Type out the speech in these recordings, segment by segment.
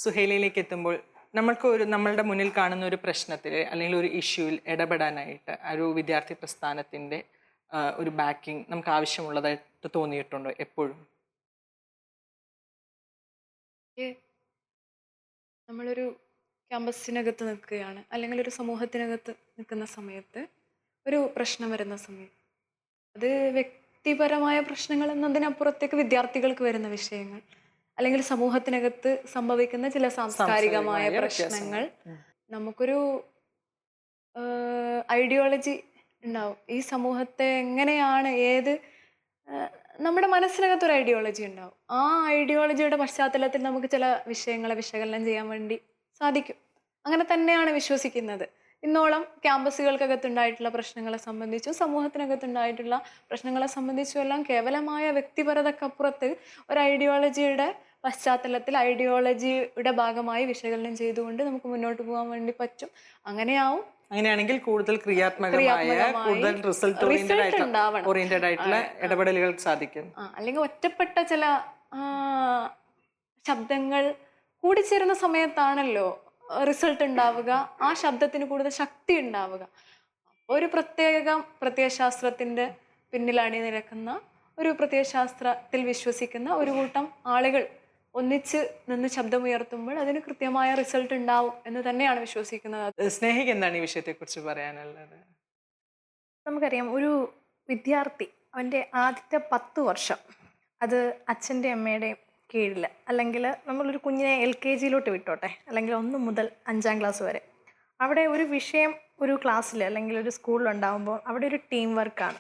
സുഹേലയിലേക്ക് എത്തുമ്പോൾ നമ്മളുടെ മുന്നിൽ കാണുന്ന ഒരു പ്രശ്നത്തിൽ അല്ലെങ്കിൽ ഒരു ഇഷ്യൂവിൽ ഇടപെടാനായിട്ട് ഒരു വിദ്യാർത്ഥി പ്രസ്ഥാനത്തിൻ്റെ ഒരു ബാക്കിംഗ് നമുക്ക് ആവശ്യമുള്ളതായിട്ട് തോന്നിയിട്ടുണ്ടോ എപ്പോഴും? നമ്മളൊരു ക്യാമ്പസിനകത്ത് നിൽക്കുകയാണ്, അല്ലെങ്കിൽ ഒരു സമൂഹത്തിനകത്ത് നിൽക്കുന്ന സമയത്ത് ഒരു പ്രശ്നം വരുന്ന സമയം, അത് വ്യക്തിപരമായ പ്രശ്നങ്ങൾ എന്നതിനപ്പുറത്തേക്ക് വിദ്യാർത്ഥികൾക്ക് വരുന്ന വിഷയങ്ങൾ, അല്ലെങ്കിൽ സമൂഹത്തിനകത്ത് സംഭവിക്കുന്ന ചില സാംസ്കാരികമായ പ്രശ്നങ്ങൾ, നമുക്കൊരു ഐഡിയോളജി ഉണ്ടാവും. ഈ സമൂഹത്തെ എങ്ങനെയാണ് നമ്മുടെ മനസ്സിനകത്തൊരു ഐഡിയോളജി ഉണ്ടാവും. ആ ഐഡിയോളജിയുടെ പശ്ചാത്തലത്തിൽ നമുക്ക് ചില വിഷയങ്ങളെ വിശകലനം ചെയ്യാൻ വേണ്ടി സാധിക്കും. അങ്ങനെ തന്നെയാണ് വിശ്വസിക്കുന്നത്. ഇന്നോളം ക്യാമ്പസുകൾക്കകത്തുണ്ടായിട്ടുള്ള പ്രശ്നങ്ങളെ സംബന്ധിച്ചും സമൂഹത്തിനകത്തുണ്ടായിട്ടുള്ള പ്രശ്നങ്ങളെ സംബന്ധിച്ചും എല്ലാം കേവലമായ വ്യക്തിപരതക്കപ്പുറത്ത് ഒരു ഐഡിയോളജിയുടെ പശ്ചാത്തലത്തിൽ ഐഡിയോളജിയുടെ ഭാഗമായി വിശകലനം ചെയ്തുകൊണ്ട് നമുക്ക് മുന്നോട്ട് പോകാൻ വേണ്ടി പറ്റും. അങ്ങനെയാണെങ്കിൽ കൂടുതൽ ക്രിയാത്മകമായ കൂടുതൽ റിസൾട്ട് ഓറിയന്റഡ് ആയിട്ടുള്ള ഇടപെടലുകൾ സാധിക്കും. അല്ലെങ്കിൽ ഒറ്റപ്പെട്ട ചില ശബ്ദങ്ങൾ കൂടിച്ചേരുന്ന സമയത്താണല്ലോ റിസൾട്ട് ഉണ്ടാവുക, ആ ശബ്ദത്തിന് കൂടുതൽ ശക്തി ഉണ്ടാവുക. ഒരു പ്രത്യയശാസ്ത്രത്തിന്റെ പിന്നിൽ അണിനിരക്കുന്ന, ഒരു പ്രത്യയശാസ്ത്രത്തിൽ വിശ്വസിക്കുന്ന ഒരു കൂട്ടം ആളുകൾ ഒന്നിച്ച് നിന്ന് ശബ്ദമുയർത്തുമ്പോൾ അതിന് കൃത്യമായ റിസൾട്ട് ഉണ്ടാവും എന്ന് തന്നെയാണ് വിശ്വസിക്കുന്നത്. സ്നേഹയ്ക്ക് എന്താണ് ഈ വിഷയത്തെക്കുറിച്ച് പറയാനുള്ളത്? നമുക്കറിയാം, ഒരു വിദ്യാർത്ഥി അവൻ്റെ ആദ്യത്തെ 10 വർഷം അത് അച്ഛൻ്റെ അമ്മയുടെയും കീഴിൽ, അല്ലെങ്കിൽ നമ്മളൊരു കുഞ്ഞിനെ LKG വിട്ടോട്ടെ, അല്ലെങ്കിൽ 1 മുതൽ 5ാം ക്ലാസ് വരെ, അവിടെ ഒരു വിഷയം ഒരു ക്ലാസ്സിൽ അല്ലെങ്കിൽ ഒരു സ്കൂളിലുണ്ടാകുമ്പോൾ അവിടെ ഒരു ടീം വർക്കാണ്.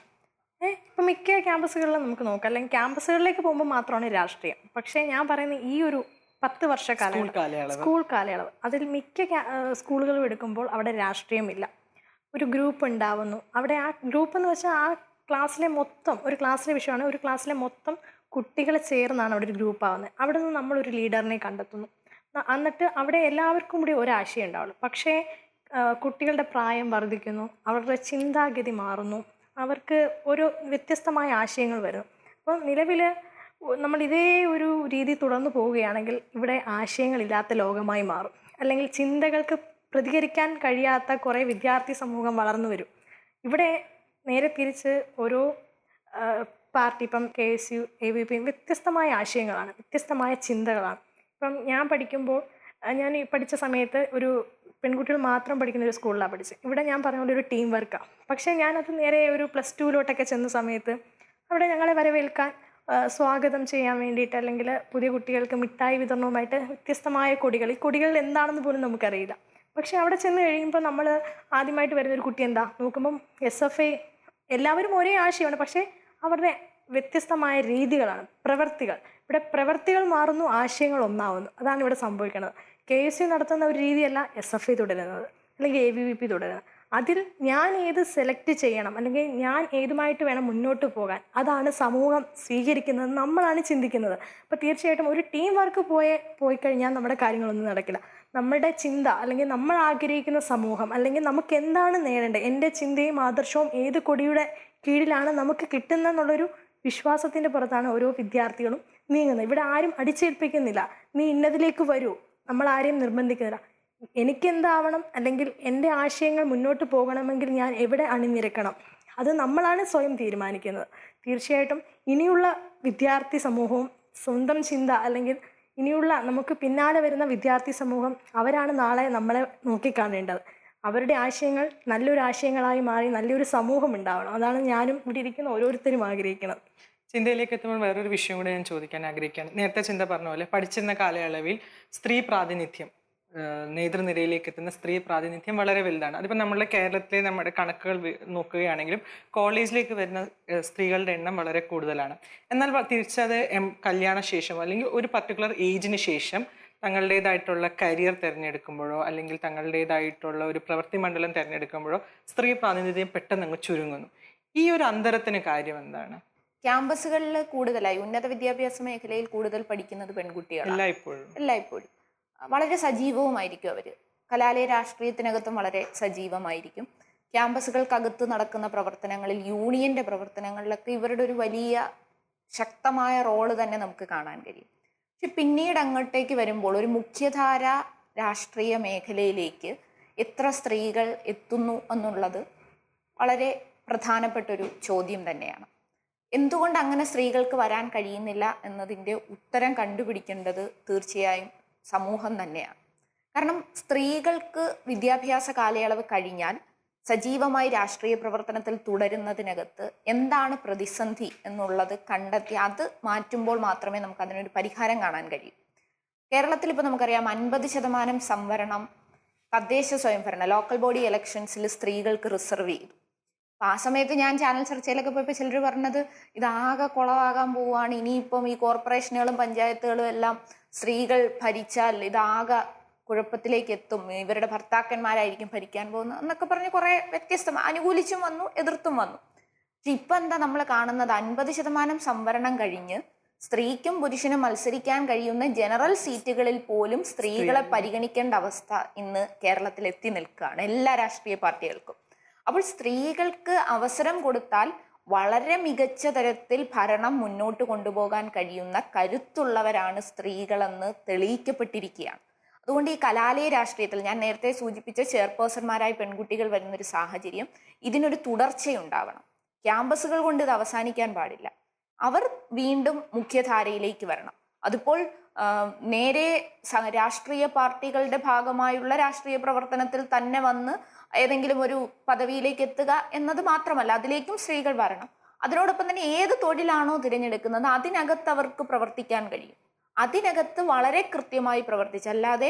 ഇപ്പം മിക്ക ക്യാമ്പസുകളിലും നമുക്ക് നോക്കാം, അല്ലെങ്കിൽ ക്യാമ്പസുകളിലേക്ക് പോകുമ്പോൾ മാത്രമാണ് രാഷ്ട്രീയം. പക്ഷേ ഞാൻ പറയുന്ന ഈ ഒരു 10 വർഷ സ്കൂൾ കാലയളവ്, അതിൽ മിക്ക സ്കൂളുകളും എടുക്കുമ്പോൾ അവിടെ രാഷ്ട്രീയമില്ല. ഒരു ഗ്രൂപ്പ് ഉണ്ടാവുന്നു. അവിടെ ആ ഗ്രൂപ്പ് എന്ന് വെച്ചാൽ ആ ക്ലാസ്സിലെ മൊത്തം, ഒരു ക്ലാസ്സിലെ വിഷയമാണ്, ഒരു ക്ലാസ്സിലെ മൊത്തം കുട്ടികളെ ചേർന്നാണ് അവിടെ ഒരു ഗ്രൂപ്പ് ആവുന്നത്. അവിടെ നിന്ന് നമ്മളൊരു ലീഡറിനെ കണ്ടെത്തുന്നു. എന്നിട്ട് അവിടെ എല്ലാവർക്കും കൂടി ഒരാശയം ഉണ്ടാവുള്ളൂ. പക്ഷേ കുട്ടികളുടെ പ്രായം വർദ്ധിക്കുന്നു, അവരുടെ ചിന്താഗതി മാറുന്നു, അവർക്ക് ഓരോ വ്യത്യസ്തമായ ആശയങ്ങൾ വരുന്നു. അപ്പം നിലവിൽ നമ്മൾ ഇതേ ഒരു രീതി തുടർന്നു പോവുകയാണെങ്കിൽ ഇവിടെ ആശയങ്ങളില്ലാത്ത ലോകമായി മാറും, അല്ലെങ്കിൽ ചിന്തകൾക്ക് പ്രതികരിക്കാൻ കഴിയാത്ത കുറേ വിദ്യാർത്ഥി സമൂഹം വളർന്നു വരും. ഇവിടെ നേരെ തിരിച്ച് ഓരോ പാർട്ടി, ഇപ്പം KSU, AVP വ്യത്യസ്തമായ ആശയങ്ങളാണ്, വ്യത്യസ്തമായ ചിന്തകളാണ്. ഇപ്പം ഞാൻ പഠിച്ച സമയത്ത് ഒരു പെൺകുട്ടികൾ മാത്രം പഠിക്കുന്ന ഒരു സ്കൂളിലാണ് പഠിച്ചത്. ഇവിടെ ഞാൻ പറഞ്ഞ പോലെ ഒരു ടീം വർക്കാണ്. പക്ഷേ ഞാനത് നേരെ ഒരു +2 ചെന്ന സമയത്ത് അവിടെ ഞങ്ങളെ വരവേൽക്കാൻ, സ്വാഗതം ചെയ്യാൻ വേണ്ടിയിട്ട്, അല്ലെങ്കിൽ പുതിയ കുട്ടികൾക്ക് മിഠായി വിതരണവുമായിട്ട് വ്യത്യസ്തമായ കൊടികൾ, ഈ കൊടികൾ എന്താണെന്ന് പോലും നമുക്കറിയില്ല. പക്ഷേ അവിടെ ചെന്ന് കഴിയുമ്പോൾ നമ്മൾ ആദ്യമായിട്ട് വരുന്നൊരു കുട്ടി എന്താ നോക്കുമ്പം SFI, എല്ലാവരും ഒരേ ആശയമാണ്, പക്ഷേ അവരുടെ വ്യത്യസ്തമായ രീതികളാണ്, പ്രവൃത്തികൾ. ഇവിടെ പ്രവൃത്തികൾ മാറുന്നു, ആശയങ്ങൾ ഒന്നാവുന്നു. അതാണ് ഇവിടെ സംഭവിക്കുന്നത്. KSU നടത്തുന്ന ഒരു രീതിയല്ല SFI തുടരുന്നത്, അല്ലെങ്കിൽ AVP തുടരുന്നത്. അതിൽ ഞാൻ ഏത് സെലക്ട് ചെയ്യണം, അല്ലെങ്കിൽ ഞാൻ ഏതുമായിട്ട് വേണം മുന്നോട്ട് പോകാൻ, അതാണ് സമൂഹം സ്വീകരിക്കുന്നത്, നമ്മളാണ് ചിന്തിക്കുന്നത്. അപ്പോൾ തീർച്ചയായിട്ടും ഒരു ടീം വർക്ക് പോയി കഴിഞ്ഞാൽ നമ്മുടെ കാര്യങ്ങളൊന്നും നടക്കില്ല. നമ്മുടെ ചിന്ത, അല്ലെങ്കിൽ നമ്മൾ ആഗ്രഹിക്കുന്ന സമൂഹം, അല്ലെങ്കിൽ നമുക്ക് എന്താണ് നേടേണ്ടത്, എൻ്റെ ചിന്തയും ആദർശവും ഏത് കൊടിയുടെ കീഴിലാണ് നമുക്ക് കിട്ടുന്നതെന്നുള്ളൊരു വിശ്വാസത്തിൻ്റെ പുറത്താണ് ഓരോ വിദ്യാർത്ഥികളും നീങ്ങുന്നത്. ഇവിടെ ആരും അടിച്ചേൽപ്പിക്കുന്നില്ല, നീ ഇന്നതിലേക്ക് വരൂ, നമ്മൾ ആരെയും നിർബന്ധിക്കുന്നില്ല. എനിക്കെന്താവണം, അല്ലെങ്കിൽ എൻ്റെ ആശയങ്ങൾ മുന്നോട്ട് പോകണമെങ്കിൽ ഞാൻ എവിടെ അണിനിരക്കണം, അത് നമ്മളാണ് സ്വയം തീരുമാനിക്കുന്നത്. തീർച്ചയായിട്ടും ഇനിയുള്ള വിദ്യാർത്ഥി സമൂഹവും സ്വന്തം ചിന്ത, അല്ലെങ്കിൽ ഇനിയുള്ള നമുക്ക് പിന്നാലെ വരുന്ന വിദ്യാർത്ഥി സമൂഹം, അവരാണ് നാളെ നമ്മളെ നോക്കിക്കാണേണ്ടത്. അവരുടെ ആശയങ്ങൾ നല്ലൊരു ആശയങ്ങളായി മാറി നല്ലൊരു സമൂഹം ഉണ്ടാവണം. അതാണ് ഞാനും ഇവിടെ ഇരിക്കുന്ന ഓരോരുത്തരും ആഗ്രഹിക്കുന്നത്. ചിന്തയിലേക്ക് എത്തുമ്പോൾ വേറൊരു വിഷയം കൂടെ ഞാൻ ചോദിക്കാൻ ആഗ്രഹിക്കുകയാണ്. നേരത്തെ ചിന്ത പറഞ്ഞ പോലെ പഠിച്ചിരുന്ന കാലയളവിൽ സ്ത്രീ പ്രാതിനിധ്യം, നേതൃനിരയിലേക്ക് എത്തുന്ന സ്ത്രീ പ്രാതിനിധ്യം വളരെ വലുതാണ്. അതിപ്പോൾ നമ്മുടെ കേരളത്തിലെ നമ്മുടെ കണക്കുകൾ നോക്കുകയാണെങ്കിലും കോളേജിലേക്ക് വരുന്ന സ്ത്രീകളുടെ എണ്ണം വളരെ കൂടുതലാണ്. എന്നാൽ തിരിച്ചത് കല്യാണശേഷം അല്ലെങ്കിൽ ഒരു പർട്ടിക്കുലർ ഏജിന് ശേഷം തങ്ങളുടേതായിട്ടുള്ള കരിയർ തിരഞ്ഞെടുക്കുമ്പോഴോ അല്ലെങ്കിൽ തങ്ങളുടേതായിട്ടുള്ള ഒരു പ്രവൃത്തി മണ്ഡലം തിരഞ്ഞെടുക്കുമ്പോഴോ സ്ത്രീ പ്രാതിനിധ്യം പെട്ടെന്ന് അങ്ങ് ചുരുങ്ങുന്നു. ഈ ഒരു അന്തരത്തിന് കാര്യം എന്താണ്? ക്യാമ്പസുകളിൽ കൂടുതലായി ഉന്നത വിദ്യാഭ്യാസ മേഖലയിൽ കൂടുതൽ പഠിക്കുന്നത് പെൺകുട്ടികൾ എല്ലായ്പ്പോഴും വളരെ സജീവവുമായിരിക്കും. അവർ കലാലയ രാഷ്ട്രീയത്തിനകത്തും വളരെ സജീവമായിരിക്കും. ക്യാമ്പസുകൾക്കകത്ത് നടക്കുന്ന പ്രവർത്തനങ്ങളിൽ, യൂണിയന്റെ പ്രവർത്തനങ്ങളിലൊക്കെ ഇവരുടെ ഒരു വലിയ ശക്തമായ റോള് തന്നെ നമുക്ക് കാണാൻ കഴിയും. പിന്നീട് അങ്ങോട്ടേക്ക് വരുമ്പോൾ ഒരു മുഖ്യധാര രാഷ്ട്രീയ മേഖലയിലേക്ക് എത്ര സ്ത്രീകൾ എത്തുന്നു എന്നുള്ളത് വളരെ പ്രധാനപ്പെട്ടൊരു ചോദ്യം തന്നെയാണ്. എന്തുകൊണ്ട് അങ്ങനെ സ്ത്രീകൾക്ക് വരാൻ കഴിയുന്നില്ല എന്നതിൻ്റെ ഉത്തരം കണ്ടുപിടിക്കേണ്ടത് തീർച്ചയായും സമൂഹം തന്നെയാണ്. കാരണം സ്ത്രീകൾക്ക് വിദ്യാഭ്യാസ കാലയളവ് കഴിഞ്ഞാൽ സജീവമായി രാഷ്ട്രീയ പ്രവർത്തനത്തിൽ തുടരുന്നതിനകത്ത് എന്താണ് പ്രതിസന്ധി എന്നുള്ളത് കണ്ടെത്തി അത് മാറ്റുമ്പോൾ മാത്രമേ നമുക്ക് അതിനൊരു പരിഹാരം കാണാൻ കഴിയൂ. കേരളത്തിൽ ഇപ്പോൾ നമുക്കറിയാം 50% സംവരണം തദ്ദേശ സ്വയംഭരണ ലോക്കൽ ബോഡി ഇലക്ഷൻസിൽ സ്ത്രീകൾക്ക് റിസർവ് ചെയ്തു. അപ്പം ആ സമയത്ത് ഞാൻ ചാനൽ ചർച്ചയിലൊക്കെ പോയപ്പോൾ ചിലർ പറഞ്ഞത് ഇതാകെ കുളമാകാൻ പോവുകയാണ്, ഇനിയിപ്പം ഈ കോർപ്പറേഷനുകളും പഞ്ചായത്തുകളും എല്ലാം സ്ത്രീകൾ ഭരിച്ചാൽ ഇതാകെ കുഴപ്പത്തിലേക്ക് എത്തും, ഇവരുടെ ഭർത്താക്കന്മാരായിരിക്കും ഭരിക്കാൻ പോകുന്നത് എന്നൊക്കെ പറഞ്ഞ് കുറേ വ്യത്യസ്തം അനുകൂലിച്ചും വന്നു, എതിർത്തും വന്നു. പക്ഷെ ഇപ്പം എന്താ നമ്മൾ കാണുന്നത്, 50% സംവരണം കഴിഞ്ഞ് സ്ത്രീക്കും പുരുഷനും മത്സരിക്കാൻ കഴിയുന്ന ജനറൽ സീറ്റുകളിൽ പോലും സ്ത്രീകളെ പരിഗണിക്കേണ്ട അവസ്ഥ ഇന്ന് കേരളത്തിൽ എത്തി നിൽക്കുകയാണ് എല്ലാ രാഷ്ട്രീയ പാർട്ടികൾക്കും. അപ്പോൾ സ്ത്രീകൾക്ക് അവസരം കൊടുത്താൽ വളരെ മികച്ച തരത്തിൽ ഭരണം മുന്നോട്ട് കൊണ്ടുപോകാൻ കഴിയുന്ന കരുത്തുള്ളവരാണ് സ്ത്രീകളെന്ന് തെളിയിക്കപ്പെട്ടിരിക്കുകയാണ്. അതുകൊണ്ട് ഈ കലാലയ രാഷ്ട്രീയത്തിൽ ഞാൻ നേരത്തെ സൂചിപ്പിച്ച ചെയർപേഴ്സൺമാരായ പെൺകുട്ടികൾ വരുന്നൊരു സാഹചര്യം, ഇതിനൊരു തുടർച്ചയുണ്ടാവണം. ക്യാമ്പസുകൾ കൊണ്ട് ഇത് അവസാനിക്കാൻ പാടില്ല. അവർ വീണ്ടും മുഖ്യധാരയിലേക്ക് വരണം. അതിപ്പോൾ നേരെ രാഷ്ട്രീയ പാർട്ടികളുടെ ഭാഗമായുള്ള രാഷ്ട്രീയ പ്രവർത്തനത്തിൽ തന്നെ വന്ന് ഏതെങ്കിലും ഒരു പദവിയിലേക്ക് എത്തുക എന്നത് മാത്രമല്ല, അതിലേക്കും സ്ത്രീകൾ വരണം. അതിനോടൊപ്പം തന്നെ ഏത് തൊഴിലാണോ തിരഞ്ഞെടുക്കുന്നത് അതിനകത്ത് അവർക്ക് പ്രവർത്തിക്കാൻ കഴിയും. അതിനകത്ത് വളരെ കൃത്യമായി പ്രവർത്തിച്ച്, അല്ലാതെ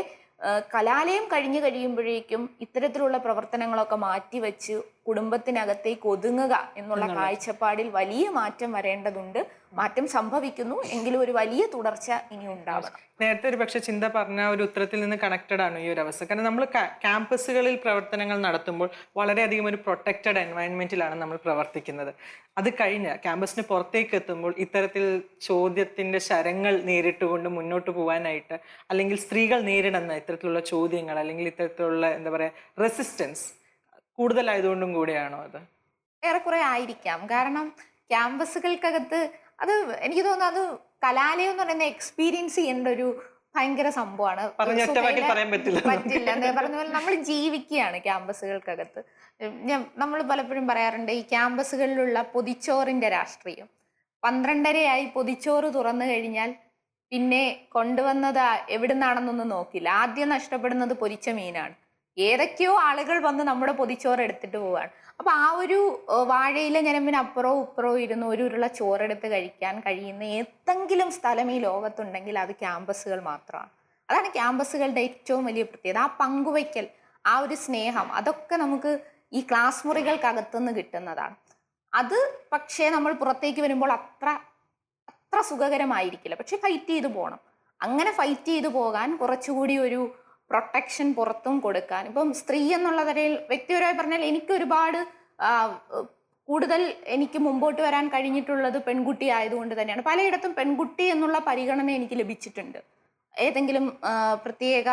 കലാലയം കഴിഞ്ഞു കഴിയുമ്പോഴേക്കും ഇത്തരത്തിലുള്ള പ്രവർത്തനങ്ങളൊക്കെ മാറ്റിവെച്ച് കുടുംബത്തിനകത്തേക്ക് ഒതുങ്ങുക എന്നുള്ള കാഴ്ചപ്പാടിൽ വലിയ മാറ്റം വരേണ്ടതുണ്ട്. മാറ്റം സംഭവിക്കുന്നു എങ്കിലും ഒരു വലിയ തുടർച്ച ഇനി ഉണ്ടാവണം. നേരത്തെ ഒരു പക്ഷെ ചിന്ത പറഞ്ഞ ഒരു ഉത്തരത്തിൽ നിന്ന് കണക്റ്റഡ് ആണ് ഈ ഒരു അവസ്ഥ. കാരണം നമ്മൾ ക്യാമ്പസുകളിൽ പ്രവർത്തനങ്ങൾ നടത്തുമ്പോൾ വളരെയധികം ഒരു പ്രൊട്ടക്റ്റഡ് എൻവയൺമെന്റിലാണ് നമ്മൾ പ്രവർത്തിക്കുന്നത്. അത് കഴിഞ്ഞ് ക്യാമ്പസിന് പുറത്തേക്ക് എത്തുമ്പോൾ ഇത്തരത്തിൽ ചോദ്യത്തിന്റെ ശരങ്ങൾ നേരിട്ടുകൊണ്ട് മുന്നോട്ട് പോകാനായിട്ട്, അല്ലെങ്കിൽ സ്ത്രീകൾ നേരിടുന്ന ഇത്തരത്തിലുള്ള ചോദ്യങ്ങൾ അല്ലെങ്കിൽ ഇത്തരത്തിലുള്ള എന്താ പറയുക റെസിസ്റ്റൻസ് കൂടുതലായതുകൊണ്ടും കൂടെയാണോ അത്? ഏറെക്കുറെ ആയിരിക്കാം. കാരണം ക്യാമ്പസുകൾക്കകത്ത് അത് എനിക്ക് തോന്നുന്നു അത് കലാലയം എന്ന് പറയുന്ന എക്സ്പീരിയൻസ് ചെയ്യേണ്ട ഒരു ഭയങ്കര സംഭവമാണ്. പറ്റില്ല എന്ന് പറഞ്ഞ പോലെ നമ്മൾ ജീവിക്കുകയാണ് ക്യാമ്പസുകൾക്കകത്ത്. നമ്മൾ പലപ്പോഴും പറയാറുണ്ട് ഈ ക്യാമ്പസുകളിലുള്ള പൊതിച്ചോറിന്റെ രാഷ്ട്രീയം. 12:30 പൊതിച്ചോറ് തുറന്നു കഴിഞ്ഞാൽ പിന്നെ കൊണ്ടുവന്നത് എവിടുന്നാണെന്നൊന്നും നോക്കില്ല. ആദ്യം നഷ്ടപ്പെടുന്നത് പൊരിച്ച മീനാണ്. ഏതൊക്കെയോ ആളുകൾ വന്ന് നമ്മുടെ പൊതിച്ചോറ് എടുത്തിട്ട് പോവാണ്. അപ്പൊ ആ ഒരു വാഴയില ഞരമ്പിന് അപ്പുറവും ഇപ്പുറവും ഇരുന്ന് ഒരു ഉരുള ചോറെടുത്ത് കഴിക്കാൻ കഴിയുന്ന ഏതെങ്കിലും സ്ഥലം ഈ ലോകത്തുണ്ടെങ്കിൽ അത് ക്യാമ്പസുകൾ മാത്രമാണ്. അതാണ് ക്യാമ്പസുകളുടെ ഏറ്റവും വലിയ പ്രത്യേകത. ആ പങ്കുവയ്ക്കൽ, ആ ഒരു സ്നേഹം, അതൊക്കെ നമുക്ക് ഈ ക്ലാസ് മുറികൾക്കകത്തുനിന്ന് കിട്ടുന്നതാണ്. അത് പക്ഷേ നമ്മൾ പുറത്തേക്ക് വരുമ്പോൾ അത്ര സുഖകരമായിരിക്കില്ല. പക്ഷെ ഫൈറ്റ് ചെയ്ത് പോകണം. അങ്ങനെ ഫൈറ്റ് ചെയ്ത് പോകാൻ കുറച്ചുകൂടി ഒരു പ്രൊട്ടക്ഷൻ പുറത്തും കൊടുക്കാൻ, ഇപ്പം സ്ത്രീ എന്നുള്ള തരയിൽ വ്യക്തിപരമായി പറഞ്ഞാൽ എനിക്ക് ഒരുപാട് കൂടുതൽ എനിക്ക് മുമ്പോട്ട് വരാൻ കഴിഞ്ഞിട്ടുള്ളത് പെൺകുട്ടി ആയതുകൊണ്ട് തന്നെയാണ്. പലയിടത്തും പെൺകുട്ടി എന്നുള്ള പരിഗണന എനിക്ക് ലഭിച്ചിട്ടുണ്ട്. ഏതെങ്കിലും പ്രത്യേക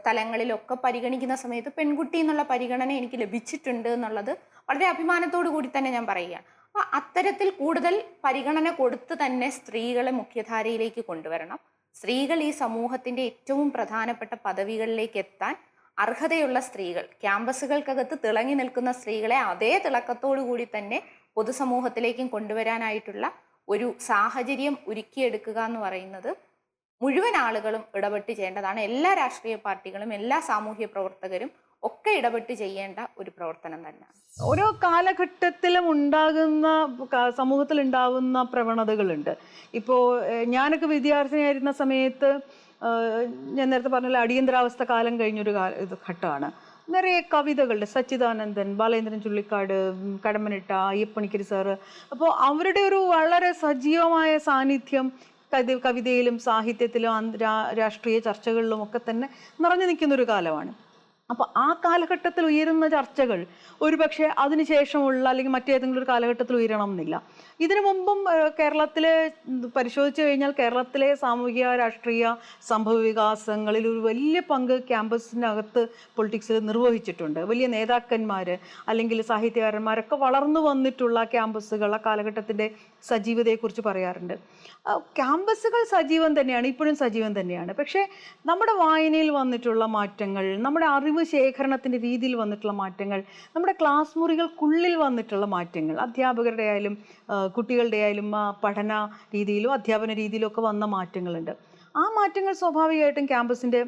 തലങ്ങളിലൊക്കെ പരിഗണിക്കുന്ന സമയത്ത് പെൺകുട്ടി എന്നുള്ള പരിഗണന എനിക്ക് ലഭിച്ചിട്ടുണ്ട് എന്നുള്ളത് വളരെ അഭിമാനത്തോടു കൂടി തന്നെ ഞാൻ പറയുകയാണ്. അപ്പോൾ അത്തരത്തിൽ കൂടുതൽ പരിഗണന കൊടുത്ത് തന്നെ സ്ത്രീകളെ മുഖ്യധാരയിലേക്ക് കൊണ്ടുവരണം. സ്ത്രീകൾ ഈ സമൂഹത്തിൻ്റെ ഏറ്റവും പ്രധാനപ്പെട്ട പദവികളിലേക്ക് എത്താൻ അർഹതയുള്ള സ്ത്രീകൾ, ക്യാമ്പസുകൾക്കകത്ത് തിളങ്ങി നിൽക്കുന്ന സ്ത്രീകളെ അതേ തിളക്കത്തോടു കൂടി തന്നെ പൊതുസമൂഹത്തിലേക്കും കൊണ്ടുവരാനായിട്ടുള്ള ഒരു സാഹചര്യം ഒരുക്കിയെടുക്കുക എന്ന് പറയുന്നത് മുഴുവൻ ആളുകളും ഇടപെട്ട് ചെയ്യേണ്ടതാണ്. എല്ലാ രാഷ്ട്രീയ പാർട്ടികളും എല്ലാ സാമൂഹ്യ പ്രവർത്തകരും ഒക്കെ ഇടപെട്ട് ചെയ്യേണ്ട ഒരു പ്രവർത്തനം തന്നെയാണ്. ഓരോ കാലഘട്ടത്തിലും ഉണ്ടാകുന്ന സമൂഹത്തിൽ ഉണ്ടാകുന്ന പ്രവണതകളുണ്ട്. ഇപ്പോൾ ഞാനൊക്കെ വിദ്യാർത്ഥിനിയായിരുന്ന സമയത്ത് ഞാൻ നേരത്തെ പറഞ്ഞ അടിയന്തരാവസ്ഥ കാലം കഴിഞ്ഞൊരു ഘട്ടമാണ്. നിറയെ കവിതകളുടെ സച്ചിദാനന്ദൻ, ബാലേന്ദ്രൻ ചുള്ളിക്കാട്, കടമ്മനിട്ട, അയ്യപ്പണിക്കരി സാറ്, അപ്പോൾ അവരുടെ ഒരു വളരെ സജീവമായ സാന്നിധ്യം കവിതയിലും സാഹിത്യത്തിലും രാഷ്ട്രീയ ചർച്ചകളിലും ഒക്കെ തന്നെ നിറഞ്ഞു നിൽക്കുന്നൊരു കാലമാണ്. അപ്പോൾ ആ കാലഘട്ടത്തിൽ ഉയരുന്ന ചർച്ചകൾ ഒരുപക്ഷെ അതിനുശേഷമുള്ള അല്ലെങ്കിൽ മറ്റേതെങ്കിലും ഒരു കാലഘട്ടത്തിൽ ഉയരണം എന്നില്ല. ഇതിനു മുമ്പും കേരളത്തിലെ പരിശോധിച്ചു കഴിഞ്ഞാൽ കേരളത്തിലെ സാമൂഹിക രാഷ്ട്രീയ സംഭവ വികാസങ്ങളിൽ ഒരു വലിയ പങ്ക് ക്യാമ്പസിനകത്ത് പൊളിറ്റിക്സിൽ നിർവഹിച്ചിട്ടുണ്ട്. വലിയ നേതാക്കന്മാർ അല്ലെങ്കിൽ സാഹിത്യകാരന്മാരൊക്കെ വളർന്നു വന്നിട്ടുള്ള ക്യാമ്പസുകൾ ആ കാലഘട്ടത്തിൻ്റെ സജീവതയെക്കുറിച്ച് പറയാറുണ്ട്. ക്യാമ്പസുകൾ സജീവം തന്നെയാണ്, ഇപ്പോഴും സജീവം തന്നെയാണ്. പക്ഷേ നമ്മുടെ വായനയിൽ വന്നിട്ടുള്ള മാറ്റങ്ങൾ, നമ്മുടെ അറിവ് ശേഖരണത്തിൻ്റെ രീതിയിൽ വന്നിട്ടുള്ള മാറ്റങ്ങൾ, നമ്മുടെ ക്ലാസ് മുറികൾക്കുള്ളിൽ വന്നിട്ടുള്ള മാറ്റങ്ങൾ, അധ്യാപകരുടെ ആയാലും കുട്ടികളുടെ ആയാലും പഠന രീതിയിലും അധ്യാപന രീതിയിലും ഒക്കെ വന്ന മാറ്റങ്ങളുണ്ട്. ആ മാറ്റങ്ങൾ സ്വാഭാവികമായിട്ടും ക്യാമ്പസിൻ്റെ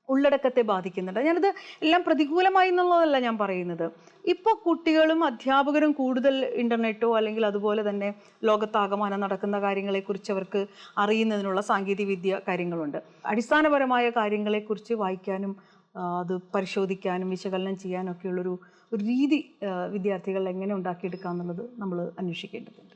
ഉള്ളടക്കത്തെ ബാധിക്കുന്നുണ്ട്. ഞാനത് എല്ലാം പ്രതികൂലമായി എന്നുള്ളതല്ല ഞാൻ പറയുന്നത്. ഇപ്പോൾ കുട്ടികളും അധ്യാപകരും കൂടുതൽ ഇൻ്റർനെറ്റോ അല്ലെങ്കിൽ അതുപോലെ തന്നെ ലോകത്താകമാനം നടക്കുന്ന കാര്യങ്ങളെക്കുറിച്ച് അവർക്ക് അറിയുന്നതിനുള്ള സാങ്കേതിക വിദ്യ കാര്യങ്ങളുണ്ട്. അടിസ്ഥാനപരമായ കാര്യങ്ങളെക്കുറിച്ച് വായിക്കാനും അത് പരിശോധിക്കാനും വിശകലനം ചെയ്യാനും ഒക്കെയുള്ളൊരു രീതി വിദ്യാർത്ഥികൾ എങ്ങനെ ഉണ്ടാക്കിയെടുക്കുക എന്നുള്ളത് നമ്മൾ അന്വേഷിക്കേണ്ടതുണ്ട്.